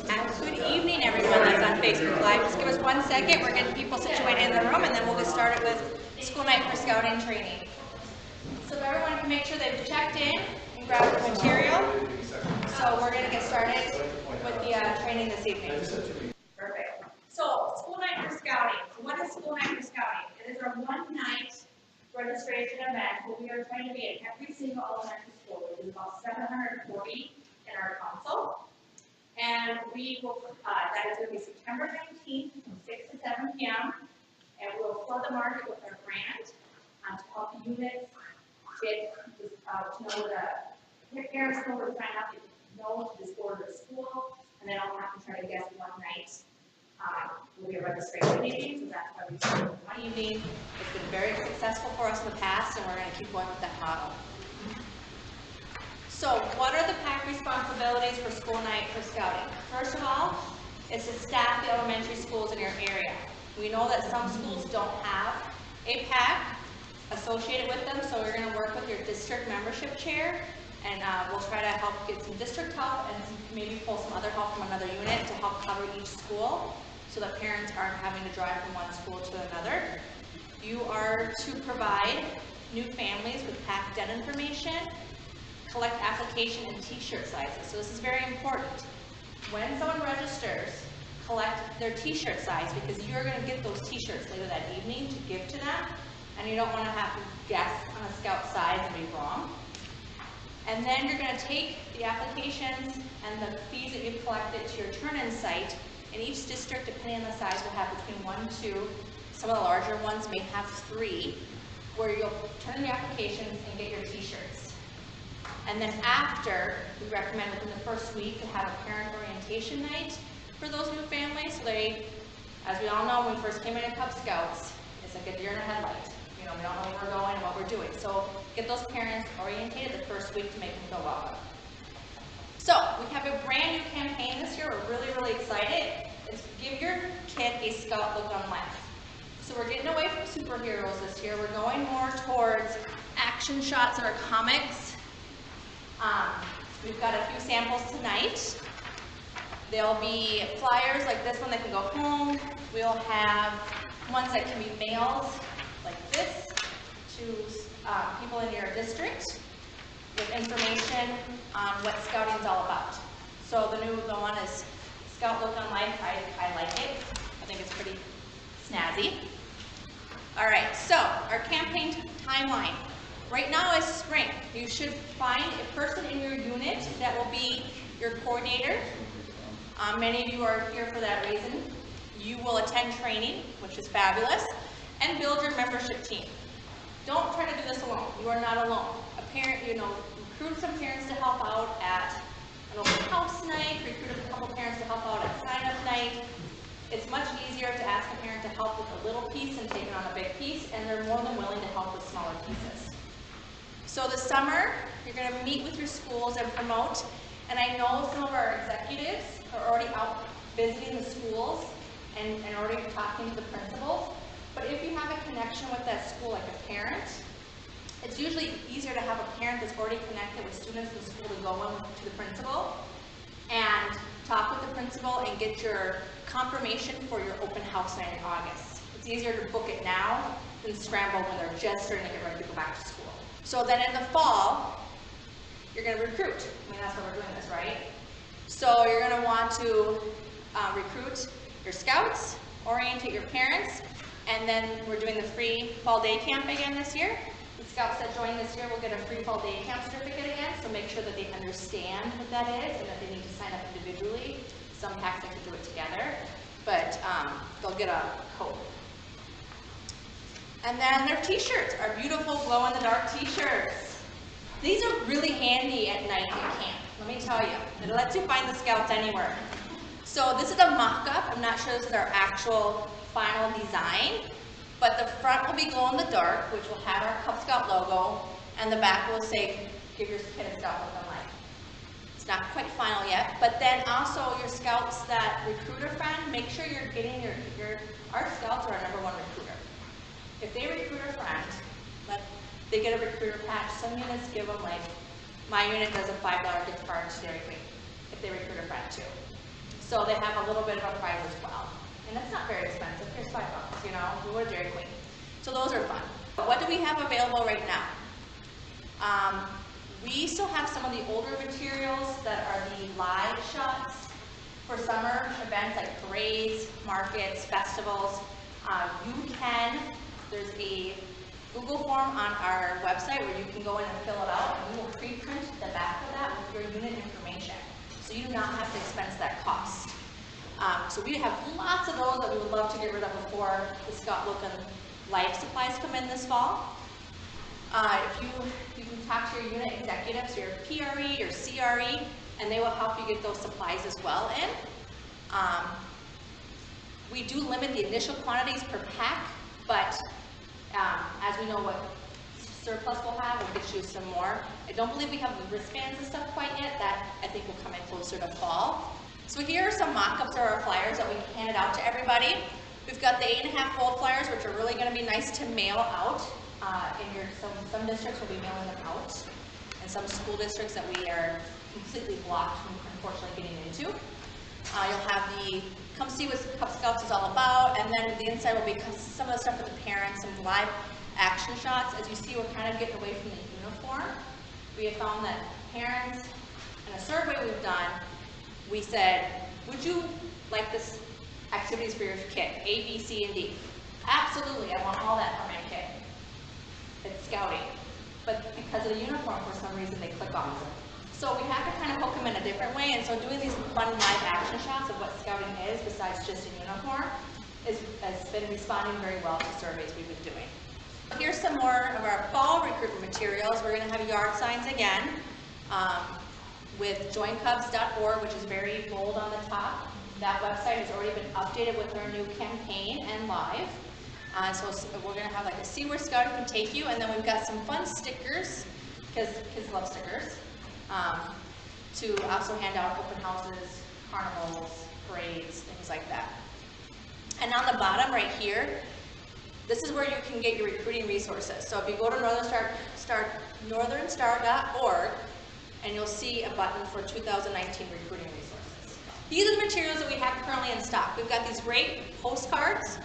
Good evening, everyone that's on Facebook Live. Just give us 1 second. We're getting people situated in the room, and then we'll get started with school night for scouting training. So if everyone can make sure they've checked in and grabbed the material. So we're going to get started with the training this evening. Perfect. So school night for scouting. So what is school night for scouting? It is our one-night registration event where we are trying to be in every single elementary school, which is about 740 in our council. And we will, that is going to be September 19th from 6 to 7 p.m. And we'll flood the market with our grant to help the units get to know the parents know where to sign up, they know to just order to school, and then I'll have to try to guess one night. Will be a registration meeting, so that's why we started with one evening. It's been very successful for us in the past, and we're going to keep going with that model. So what are the PAC responsibilities for school night for scouting? First of all, is to staff the elementary schools in your area. We know that some schools don't have a PAC associated with them, so we're going to work with your district membership chair, and we'll try to help get some district help and maybe pull some other help from another unit to help cover each school so that parents aren't having to drive from one school to another. You are to provide new families with PAC den information, collect application and t-shirt sizes. So this is very important. When someone registers, collect their t-shirt size because you're going to get those t-shirts later that evening to give to them, and you don't want to have to guess on a scout size and be wrong. And then you're going to take the applications and the fees that you've collected to your turn-in site, and each district, depending on the size, will have between 1 and 2. Some of the larger ones may have 3, where you'll turn in the applications and get your t-shirts. And then after, we recommend within the first week to have a parent orientation night for those new families. So they, as we all know, when we first came into Cub Scouts, it's like a deer in a headlight. You know, we don't know where we're going and what we're doing. So get those parents orientated the first week to make them feel welcome. So we have a brand new campaign this year. We're really, really excited. It's give your kid a scout look on life. So we're getting away from superheroes this year. We're going more towards action shots in our comics. We've got a few samples tonight. There'll be flyers like this one that can go home. We'll have ones that can be mailed like this to people in your district with information on what scouting is all about. So the one is Scoutlook on Life. I like it. I think it's pretty snazzy. All right, so our campaign timeline. Right now is spring. You should find a person in your unit that will be your coordinator. Many of you are here for that reason. You will attend training, which is fabulous, and build your membership team. Don't try to do this alone. You are not alone. A parent, recruit some parents to help out at an open house night, recruit a couple parents to help out at sign-up night. It's much easier to ask a parent to help with a little piece and take it on a big piece, and they're more than willing to help with smaller pieces. So this summer, you're going to meet with your schools and promote, and I know some of our executives are already out visiting the schools and already talking to the principals, but if you have a connection with that school like a parent, it's usually easier to have a parent that's already connected with students in the school to go in to the principal and talk with the principal and get your confirmation for your open house night in August. It's easier to book it now than scramble when they're just starting to get ready to go back to school. So then in the fall, you're going to recruit. I mean, that's why we're doing this, right? So you're going to want to recruit your scouts, orientate your parents, and then we're doing the free fall day camp again this year. The scouts that join this year will get a free fall day camp certificate again, so make sure that they understand what that is and that they need to sign up individually. Some packs they can do it together, but they'll get a code. And then their t-shirts, our beautiful glow-in-the-dark t-shirts. These are really handy at night at camp, let me tell you. It lets you find the scouts anywhere. So this is a mock-up. I'm not sure this is our actual final design, but the front will be glow-in-the-dark, which will have our Cub Scout logo, and the back will say, give your kid a scout look on life. It's not quite final yet, but then also your scouts that recruit a friend, make sure you're getting our scouts are our #1 recruiter. If they recruit a friend, they get a recruiter patch. Some units give them, like, my unit does a $5 gift card to Dairy Queen if they recruit a friend too. So they have a little bit of a prize as well. And that's not very expensive. Here's $5, you know, we go to Dairy Queen. So those are fun. What do we have available right now? We still have some of the older materials that are the live shots for summer events like parades, markets, festivals. There's a Google form on our website where you can go in and fill it out, and we will pre-print the back of that with your unit information. So you do not have to expense that cost. So we have lots of those that we would love to get rid of before the Scoutlook and life supplies come in this fall. You can talk to your unit executives, your PRE, your CRE, and they will help you get those supplies as well in. We do limit the initial quantities per pack, but as we know what surplus we'll have, we'll get you some more. I don't believe we have the wristbands and stuff quite yet. That I think will come in closer to fall. So here are some mock-ups of our flyers that we handed out to everybody. We've got the 8.5 fold flyers, which are really going to be nice to mail out. Some districts will be mailing them out, and some school districts that we are completely blocked from unfortunately getting into. You'll have the come see what Cub Scouts is all about, and then the inside will be some of the stuff with the parents, some live action shots. As you see, we're kind of getting away from the uniform. We have found that parents, in a survey we've done, we said, would you like this activities for your kid, A, B, C, and D? Absolutely, I want all that for my kid. It's scouting. But because of the uniform, for some reason, they click off. So we have to kind of hook them in a different way, and so doing these fun live action shots of what scouting is, besides just a uniform, has been responding very well to surveys we've been doing. Here's some more of our fall recruitment materials. We're going to have yard signs again with joincubs.org, which is very bold on the top. That website has already been updated with our new campaign and live. So we're going to have like a see where scouting can take you, and then we've got some fun stickers, because kids love stickers, to also hand out open houses, carnivals, parades, things like that. And on the bottom right here, this is where you can get your recruiting resources. So if you go to northernstar.org, and you'll see a button for 2019 recruiting resources. These are the materials that we have currently in stock. We've got these great postcards.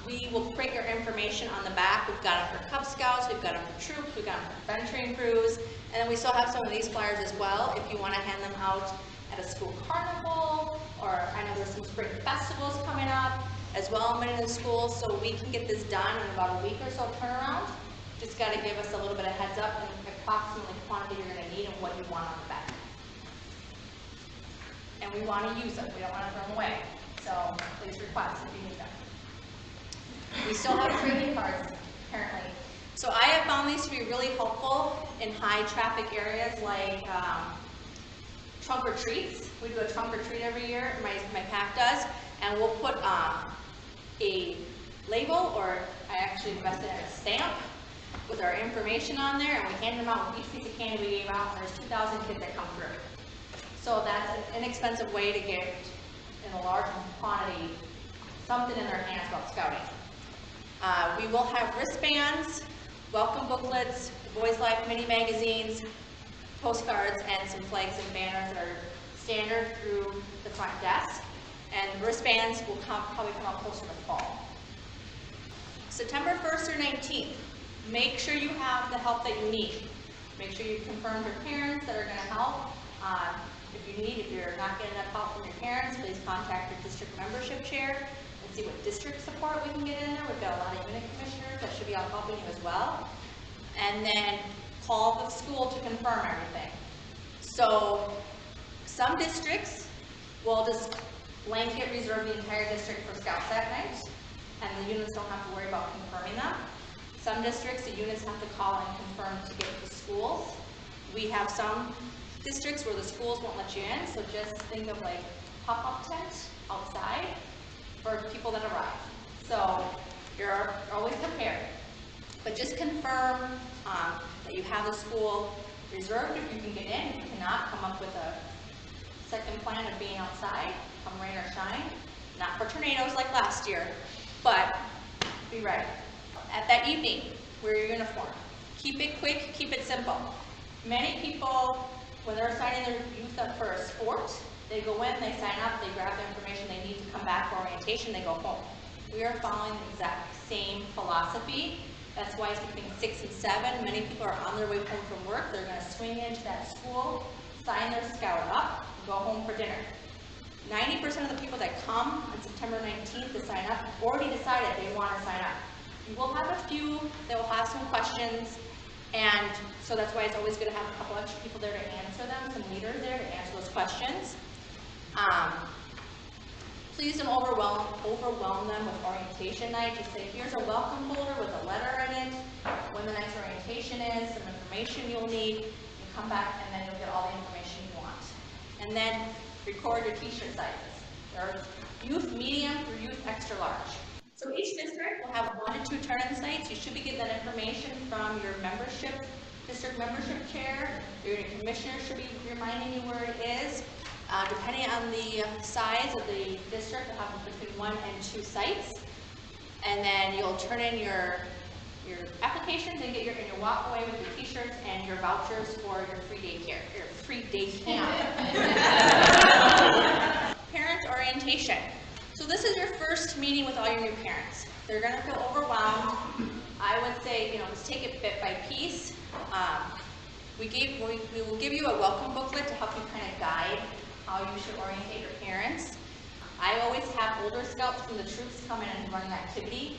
We will print your information on the back. We've got them for Cub Scouts, we've got them for troops, we've got them for venturing crews, and then we still have some of these flyers as well if you want to hand them out at a school carnival, or I know there's some spring festivals coming up as well in the schools, so we can get this done in about a week or so turnaround. Just got to give us a little bit of heads up and approximately quantity you're going to need and what you want on the back. And we want to use them. We don't want to throw them away. So please request if you need them. We still have trading cards, apparently. So I have found these to be really helpful in high traffic areas like trunk or treats. We do a trunk or treat every year, my pack does, and we'll put a label, or I actually invested in a stamp with our information on there, and we hand them out with each piece of candy we gave out, and there's 2,000 kids that come through. So that's an inexpensive way to get, in a large quantity, something in their hands about scouting. We will have wristbands, welcome booklets, Boys Life mini magazines, postcards, and some flags and banners that are standard through the front desk. And wristbands will probably come out closer to fall. September 1st or 19th, make sure you have the help that you need. Make sure you confirm your parents that are going to help. If you're not getting enough help from your parents, please contact your district membership chair and see what district support we can get in there. We've got a lot of unit commissioners that should be out helping you as well. And then call the school to confirm everything. So some districts will just blanket reserve the entire district for scouts that night, and the units don't have to worry about confirming them. Some districts, the units have to call and confirm to get to the schools. We have some districts where the schools won't let you in, so just think of like pop-up tent outside for people that arrive. So you're always prepared. But just confirm that you have the school reserved if you can get in. If you cannot, come up with a second plan of being outside, come rain or shine. Not for tornadoes like last year, but be ready. At that evening, wear your uniform. Keep it quick, keep it simple. Many people, when they're signing their youth up for a sport, They go in, they sign up, they grab the information they need to come back for orientation, they go home. We are following the exact same philosophy. That's why it's between 6 and 7. Many people are on their way home from work. They're going to swing into that school, sign their Scout-Up, go home for dinner. 90% of the people that come on September 19th to sign up already decided they want to sign up. You will have a few that will have some questions, and so that's why it's always good to have a couple extra people there to answer them, some leaders there to answer those questions. Please don't overwhelm them with orientation night. Just say, here's a welcome folder with a letter in it, when the next orientation is, some information you'll need. You come back and then you'll get all the information you want. And then record your t-shirt sizes. There are youth medium or youth extra large. So each district will have 1 to 2 turn-in sites. You should be getting that information from your district membership chair. Your commissioner should be reminding you where it is. Depending on the size of the district, you'll have between 1 and 2 sites. And then you'll turn in your applications and get your walk away with your t-shirts and your vouchers for your free day camp. Parent orientation. So this is your first meeting with all your new parents. They're going to feel overwhelmed. I would say, just take it bit by piece. We will give you a welcome booklet to help you kind of guide how you should orientate your parents. I always have older scouts from the troops come in and run an activity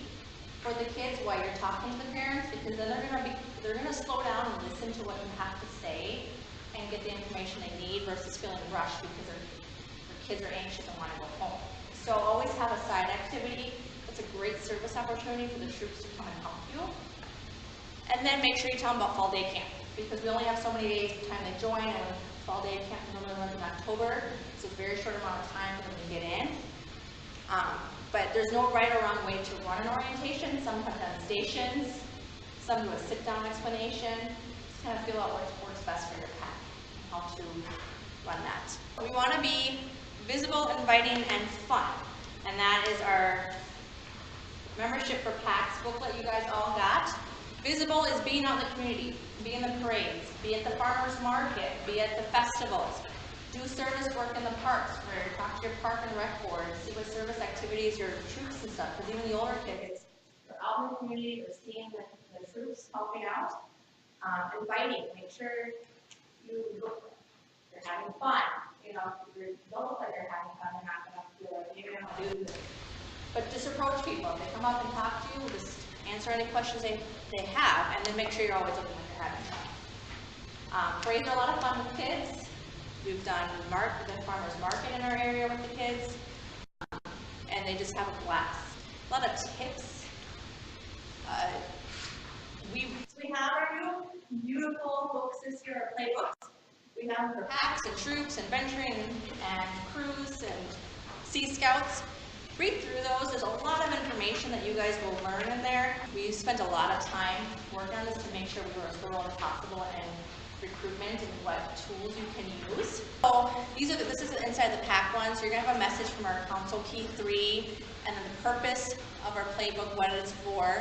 for the kids while you're talking to the parents, because then they're going to slow down and listen to what you have to say and get the information they need versus feeling rushed because their kids are anxious and want to go home. So always have a side activity. It's a great service opportunity for the troops to come and help you. And then make sure you tell them about fall day camp, because we only have so many days from the time they join, and fall day camp normally runs in October, so it's a very short amount of time for them to get in. But there's no right or wrong way to run an orientation. Some have done stations, some do a sit-down explanation. Just kind of feel out what works best for your pack and how to run that. We want to be visible, inviting, and fun, and that is our membership for PACS booklet you guys all got. Visible is being out in the community, be in the parades, be at the farmers market, be at the festivals, do service work in the parks, where you talk to your park and rec board, see what service activities your troops and stuff, because even the older kids, they're out in the community, they're seeing the troops helping out. Inviting, make sure you're having fun. If you don't look like you're having fun, they're not going to feel like you're going to do this. But just approach people. If they come up and talk to you, just answer any questions they have, and then make sure you're always looking like you're having fun. Parades are a lot of fun with kids. We've done the farmers market in our area with the kids, and they just have a blast. A lot of tips. We have our new beautiful books this year, our playbooks. We have for packs and troops and venturing and crews and Sea Scouts. Read through those. There's a lot of information that you guys will learn in there. We spent a lot of time working on this to make sure we were as thorough as possible in recruitment and what tools you can use. So this is inside the pack one. So you're going to have a message from our Council Key 3, and then the purpose of our playbook, what it is for,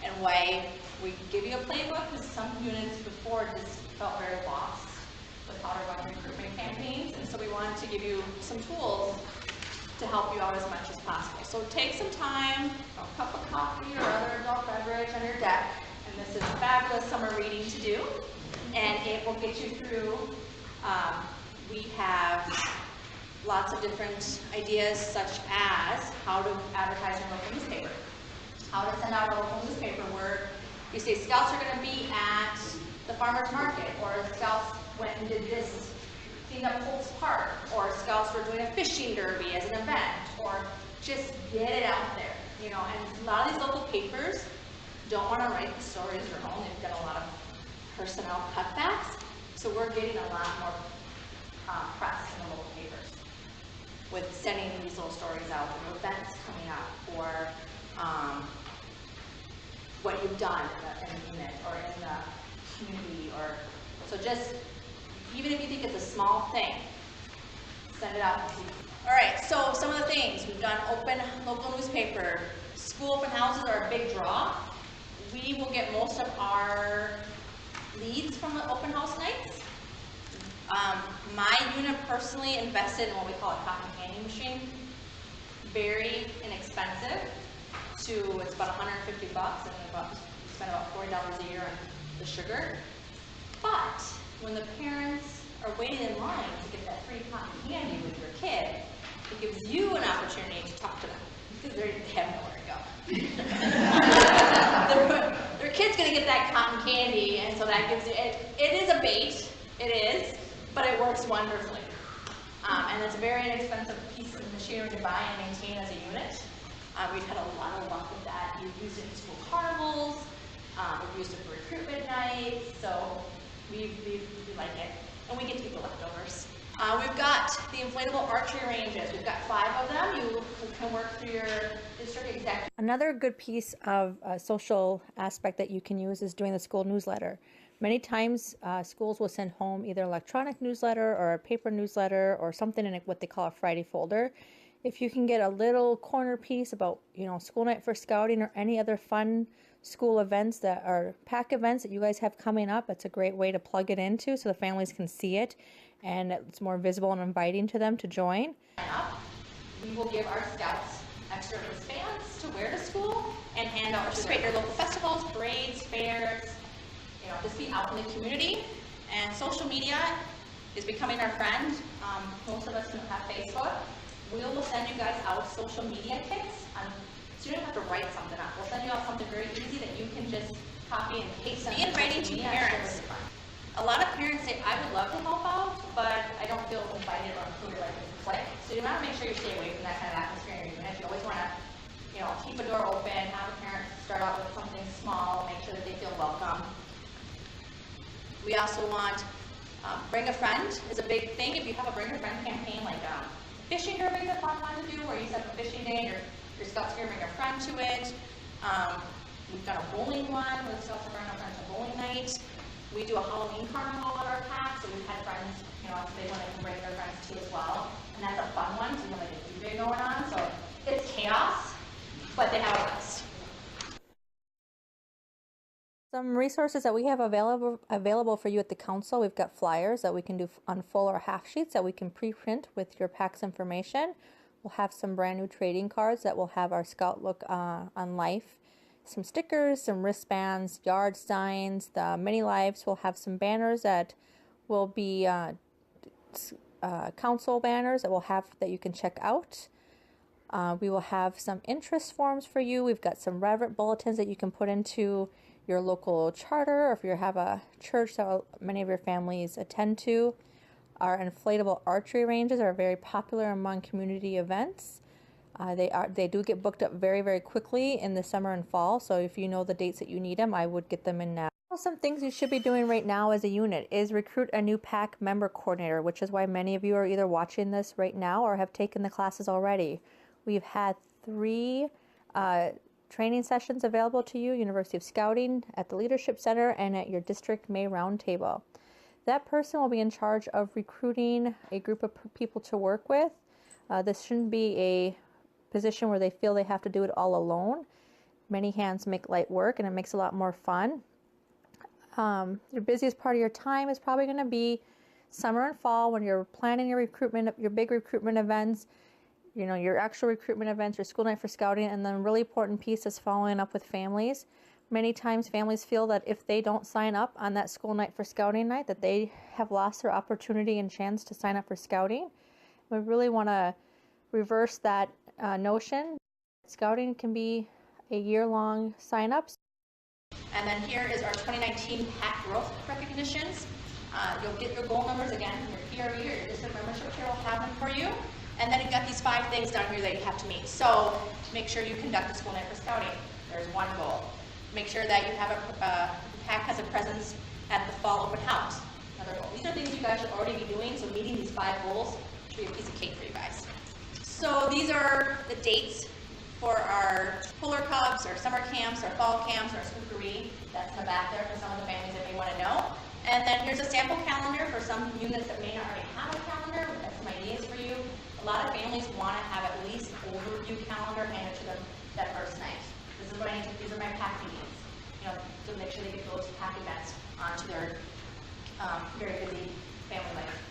and why we give you a playbook, because some units before just felt very lost with how to run recruitment campaigns, and so we wanted to give you some tools to help you out as much as possible. So take some time, a cup of coffee or other adult beverage on your deck, and this is fabulous summer reading to do, and it will get you through. We have lots of different ideas, such as how to advertise in a local newspaper, how to send out a local newspaper where you say Scouts are going to be at the farmers market, or Scouts went and did this, cleaned up Holt's Park, or Scouts were doing a fishing derby as an event, or just get it out there, and a lot of these local papers don't want to write the stories their own. They've got a lot of personnel cutbacks, so we're getting a lot more press in the local papers with sending these little stories out, or events coming up, or what you've done in the unit or in the community, or so just even if you think it's a small thing, send it out. All right, so some of the things we've done: open local newspaper, school open houses are a big draw. We will get most of our leads from the open house nights. My unit personally invested in what we call a cotton candy machine. Very inexpensive. It's about 150 bucks, and you spend about $40 a year on the sugar. But when the parents are waiting in line to get that free cotton candy with your kid, it gives you an opportunity to talk to them because they have nowhere to go. Their kid's going to get that cotton candy, and so that gives you, it is a bait, it is, but it works wonderfully. And it's a very inexpensive piece of machinery to buy and maintain as a unit. We've had a lot of luck with that. We've used it in school carnivals, we've used it for recruitment nights, so we like it. And we get to keep the leftovers. We've got the inflatable archery ranges. We've got 5 of them. You can work through your district executive. Another good piece of social aspect that you can use is doing the school newsletter. Many times schools will send home either electronic newsletter or a paper newsletter or something in what they call a Friday folder. If you can get a little corner piece about, school night for scouting or any other fun school events that are PAC events that you guys have coming up, it's a great way to plug it into so the families can see it and it's more visible and inviting to them to join. We will give our scouts extra wristbands to wear to school and hand out to your local festivals, parades, fairs, just be out in the community. And social media is becoming our friend. Most of us don't have Facebook. We will send you guys out social media kits. So you don't have to write something up. We'll send you out something very easy that you can just copy and paste. Be inviting to parents. A lot of parents say, I would love to help out, but I don't feel invited or included like in click. So you want to make sure you stay away from that kind of atmosphere in your unit. You always want to, keep a door open, have a parent start out with something small, make sure that they feel welcome. We also want bring a friend is a big thing. If you have a bring a friend campaign like fishing derby is a fun one to do, where you set up a fishing day and your scouts can bring a friend to it. We've done a bowling one where the scouts are bringing a friend to bowling night. We do a Halloween carnival at our PAC, so we've had friends, if they want to bring their friends too as well. And that's a fun one, so you have like a DJ going on. So it's chaos, but they have a blast. Some resources that we have available for you at the council. We've got flyers that we can do on full or half sheets that we can pre-print with your PAC's information. We'll have some brand new trading cards that will have our Scoutlook on life. Some stickers, some wristbands, yard signs. The mini lives will have some banners that will be council banners that you can check out. We will have some interest forms for you. We've got some reverent bulletins that you can put into your local charter, or if you have a church that many of your families attend to. Our inflatable archery ranges are very popular among community events. They do get booked up very, very quickly in the summer and fall, so if you know the dates that you need them, I would get them in now. Some things you should be doing right now as a unit is recruit a new PAC member coordinator, which is why many of you are either watching this right now or have taken the classes already. We've had 3 training sessions available to you, University of Scouting, at the Leadership Center, and at your District May Roundtable. That person will be in charge of recruiting a group of people to work with. This shouldn't be a position where they feel they have to do it all alone. Many hands make light work, and it makes it a lot more fun. Your busiest part of your time is probably going to be summer and fall when you're planning your recruitment, your big recruitment events, your actual recruitment events, your school night for scouting, and then a really important piece is following up with families. Many times families feel that if they don't sign up on that school night for scouting night, that they have lost their opportunity and chance to sign up for scouting. We really want to reverse that notion. Scouting can be a year-long sign-up. And then here is our 2019 PAC growth recognitions. You'll get your goal numbers again, your PRE or your district membership here will have them for you. And then you've got these 5 things down here that you have to meet. So make sure you conduct a school night for scouting. There's one goal. Make sure that you have PAC has a presence at the fall open house. Another goal. These are things you guys should already be doing, so meeting these 5 goals should be a piece of cake for you guys. So these are the dates for our Polar Cubs, our summer camps, our fall camps, our spookery. That's in the back there for some of the families that may want to know. And then here's a sample calendar for some units that may not already have a calendar. We've got some ideas for you. A lot of families want to have at least an overview calendar handed to them that first night. This is what I need to, these are my PAC meetings, to make sure they get those PAC events onto their very busy family life.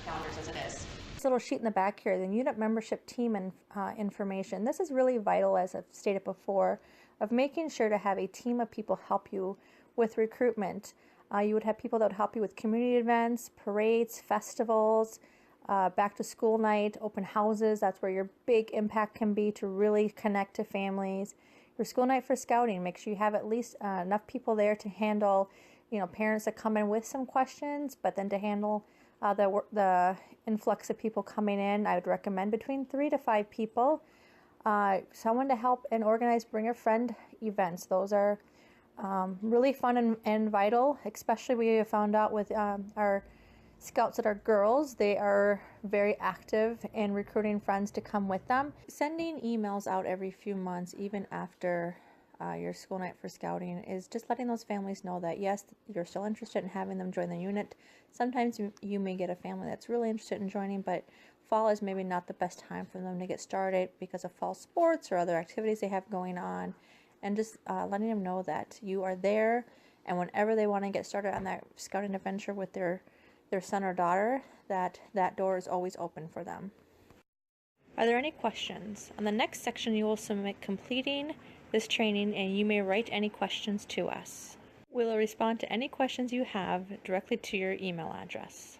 This little sheet in the back here, the unit membership team and information. This is really vital, as I've stated before, of making sure to have a team of people help you with recruitment. You would have people that would help you with community events, parades, festivals, back to school night, open houses. That's where your big impact can be, to really connect to families. Your school night for scouting, make sure you have at least enough people there to handle, parents that come in with some questions, but then to handle the influx of people coming in. I would recommend between 3 to 5 people. Someone to help and organize bring a friend events. Those are really fun and vital, especially we have found out with our scouts that are girls. They are very active in recruiting friends to come with them. Sending emails out every few months, even after your school night for scouting, is just letting those families know that yes, you're still interested in having them join the unit. Sometimes you may get a family that's really interested in joining, but fall is maybe not the best time for them to get started because of fall sports or other activities they have going on. And just letting them know that you are there, and whenever they want to get started on that scouting adventure with their son or daughter, that door is always open for them. Are there any questions? On the next section, you will submit completing this training, and you may write any questions to us. We will respond to any questions you have directly to your email address.